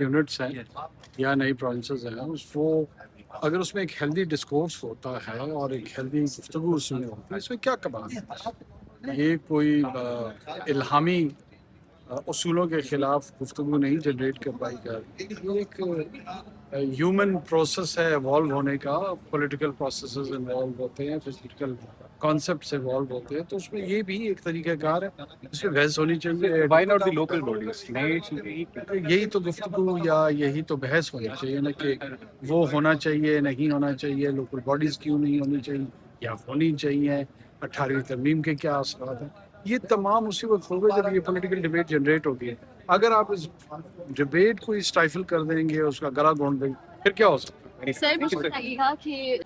Units हैं या नई प्रोविंसेस हैं वो अगर उसमें एक हेल्दी डिस्कोर्स होता है और एक हेल्दी गुफ्तगू उसमें होती है, इसमें क्या कमाल है। ये कोई इल्हामी उसूलों के ख़िलाफ़ गुफ्तगू नहीं जनरेट कर पाई ये एक ह्यूमन प्रोसेस है एवॉल्व होने का। पॉलिटिकल प्रोसेसेस इन्वॉल्व होते हैं, फिजिकल कॉन्सेप्ट्स इवॉल्व होते हैं, तो उसमें ये भी एक तरीक़ाकार है जिसमें बहस होनी चाहिए। Why not the local bodies? यही तो गुफ्तगू या यही तो बहस होनी चाहिए ना कि वो होना चाहिए नहीं होना चाहिए, लोकल बॉडीज़ क्यों नहीं होनी चाहिए या होनी चाहिए, 18वीं तरमीम के क्या असरात हैं। ये तमाम उसी वक्त होगा जब ये पॉलिटिकल डिबेट जनरेट होगी। अगर आप इस डिबेट को स्टाइफल कर देंगे, उसका गला घोंट देंगे, फिर क्या हो सकता है। सर मुझे लगेगा कि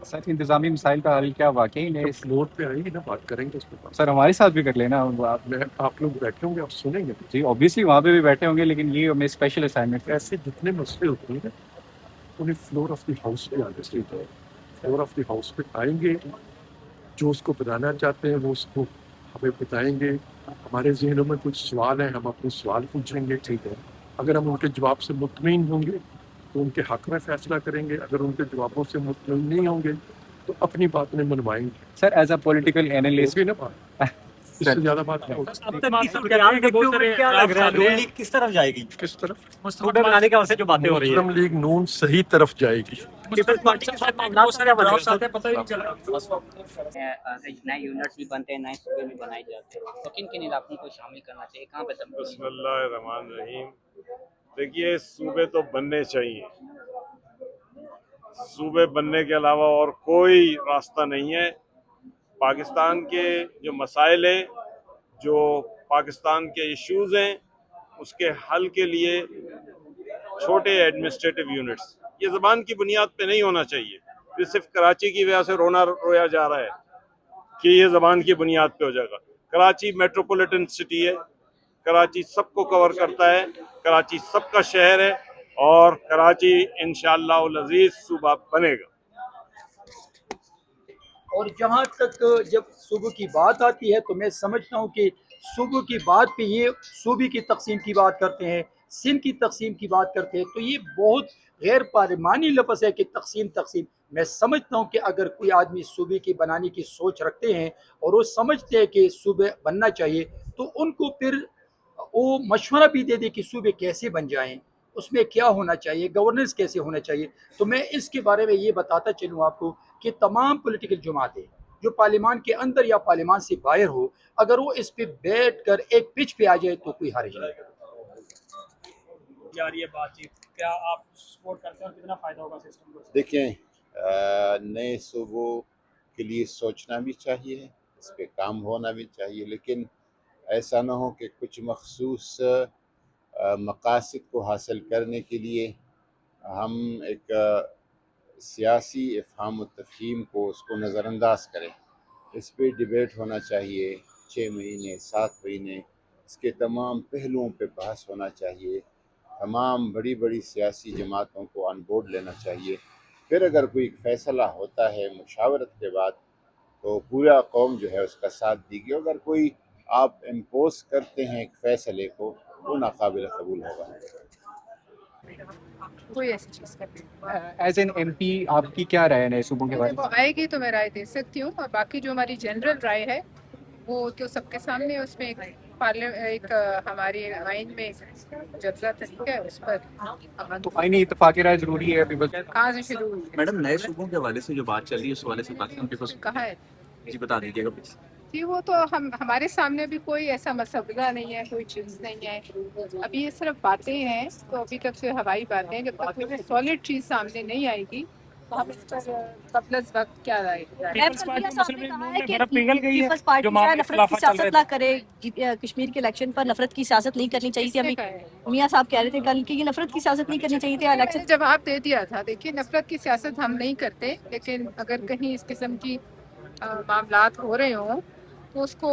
सर इंतजामी मसाइल का हल क्या वाकई ने फ्लोर पे आएंगे ना, बात करेंगे उस पर। सर हमारे साथ भी कर लेना। आप लोग बैठे होंगे, आप सुनेंगे जी ऑब्वियसली वहाँ पे भी बैठे होंगे, लेकिन ये हमें स्पेशल असाइनमेंट। ऐसे जितने मसले होते हैं उन्हें फ्लोर ऑफ द हाउस पे आने चाहिए। फ्लोर ऑफ द हाउस पे आएंगे, जो उसको बनाना चाहते हैं वो उसको हमें बताएंगे। हमारे जहनों में कुछ सवाल हैं, हम अपने सवाल पूछेंगे, ठीक है। अगर हम उनके जवाब से मुतमईन होंगे तो उनके हक में फैसला करेंगे, अगर उनके जवाबों से मुतमईन नहीं होंगे तो अपनी बात में मनवाएंगे। Sir as a political analyst ना बात, इससे ज्यादा बात नहीं होगी। किस तरफ जाएगी? किस तरफ? सूबे बनाने के वास्ते जो बातें हो रही है, मुस्लिम लीग नून सही तरफ जाएगी। नए यूनिट्स भी बनते हैं, नए सूबे भी बनाए जाते हैं, तो किन किन इलाकों को शामिल करना चाहिए, कहाँ पे तब्दीली? बिस्मिल्लाहिर्रहमानिर्रहीम। देखिए, सूबे तो बनने चाहिए, सूबे बनने के अलावा और कोई रास्ता नहीं है। पाकिस्तान के जो मसाइल हैं, जो पाकिस्तान के इश्यूज़ हैं, उसके हल के लिए छोटे एडमिनिस्ट्रेटिव यूनिट्स, ये ज़बान की बुनियाद पे नहीं होना चाहिए। ये सिर्फ कराची की वजह से रोया जा रहा है कि ये ज़बान की बुनियाद पे हो जाएगा। कराची मेट्रोपॉलिटन सिटी है, कराची सबको कवर करता है, कराची सबका शहर है और कराची इंशाअल्लाह अज़ीज़ सूबा बनेगा। और जहाँ तक जब सूबे की बात आती है तो मैं समझता हूँ कि सूबे की बात पे ये सूबे की तकसीम की बात करते हैं, सिंध की तकसीम की बात करते हैं, तो ये बहुत गैर पार्लिमानी लफ्ज़ है कि तकसीम। मैं समझता हूँ कि अगर कोई आदमी सूबे की बनाने की सोच रखते हैं और वो समझते हैं कि सूबे बनना चाहिए, तो उनको फिर वो मशवरा भी दे दे कि सूबे कैसे बन जाएं, उसमें क्या होना चाहिए, गवर्नेंस कैसे होना चाहिए। तो मैं इसके बारे में ये बताता चलूँ आपको कि तमाम पॉलिटिकल जमातें जो पार्लियामान के अंदर या पार्लियामान से बाहर हो, अगर वो इस पे बैठ कर एक पिच पे आ जाए तो कोई हर्ज नहीं। जारी है बातचीत, क्या आप सपोर्ट करते हैं और कितना फ़ायदा होगा सिस्टम को? देखें, नए सूबों के लिए सोचना भी चाहिए, इस पे काम होना भी चाहिए, लेकिन ऐसा ना हो कि कुछ मखसूस मकासद को हासिल करने के लिए हम एक सियासी इफ़हाम व तफ़हीम को उसको नज़रअंदाज करें। इस पे डिबेट होना चाहिए, 6 महीने 7 महीने इसके तमाम पहलुओं पे बहस होना चाहिए, तमाम बड़ी बड़ी सियासी जमातों को ऑन बोर्ड लेना चाहिए। फिर अगर कोई फ़ैसला होता है मुशावरत के बाद तो पूरा कौम जो है उसका साथ देगी। अगर कोई आप इम्पोज करते हैं एक फ़ैसले को, वो नाकाबिल कबूल होगा। कोई ऐसी चीज़ करते एज एन एमपी आपकी क्या राय है नए सूबों के बारे में? वो आएगी तो मैं राय दे सकती हूँ, और बाकी जो हमारी जनरल राय है वो तो सबके सामने है। उसमें एक हमारी आइन में जबजा तरीका है, उस पर तो आईनी इत्तेफाक़ी राय जरूरी है। कहाँ से शुरू हुई? मैडम, नए सूबों के हवाले से जो बात चल रही है, उस हवाले से पाकिस्तान पीपल्स कहाँ है जी बता दीजिएगा प्लीज। जी, वो तो हमारे सामने भी कोई ऐसा मसला नहीं है, कोई चीज़ नहीं है। अभी ये सिर्फ बातें हैं, तो अभी तक से हवाई बातें हैं। जब तक कोई सॉलिड चीज़ सामने नहीं आएगी तो हम इस पर कबलस वक्त क्या राय। सियासत ना करे, कश्मीर के इलेक्शन पर नफरत की सियासत नहीं करनी चाहिए थी। अभी मियाँ साहब कह रहे थे कल कि ये नफरत की सियासत नहीं करनी चाहिए थी। इलेक्शन जवाब दे दिया था। देखिए, नफरत की सियासत हम नहीं करते, लेकिन अगर कहीं इस किस्म की मामलात हो रहे हों तो उसको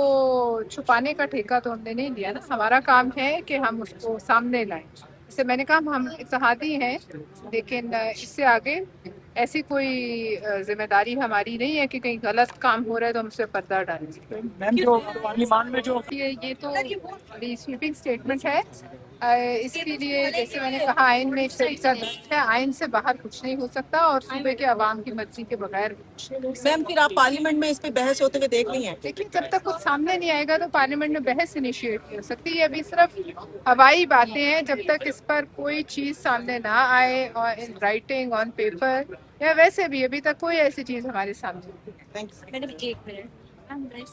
छुपाने का ठेका तो हमने नहीं लिया ना। हमारा काम है कि हम उसको सामने लाएं। जैसे मैंने कहा, हम इत्तेहादी हैं, लेकिन इससे आगे ऐसी कोई जिम्मेदारी हमारी नहीं है कि कहीं गलत काम हो रहा है तो हम उस पर पर्दा डालें। मैम, जो पार्लियामान में जो ये तो बड़ी स्वीपिंग स्टेटमेंट है इसके लिए जैसे मैंने कहा आइन में एक तरीका दर्ज है, आइन से बाहर कुछ नहीं हो सकता और सूबे के अवाम की मर्जी के बगैर कुछ नहीं हो सकता। मैम फिर आप पार्लियामेंट में इस पे बहस होते हुए देख रही हैं? लेकिन जब तक कुछ सामने नहीं आएगा तो पार्लियामेंट में बहस इनिशिएट नहीं हो सकती। ये अभी सिर्फ हवाई बातें हैं, जब तक इस पर कोई चीज़ सामने ना आए और इन राइटिंग ऑन पेपर या वैसे भी अभी तक कोई ऐसी चीज़ हमारे सामने नहीं है। थैंक्स। मैडम एक मिनट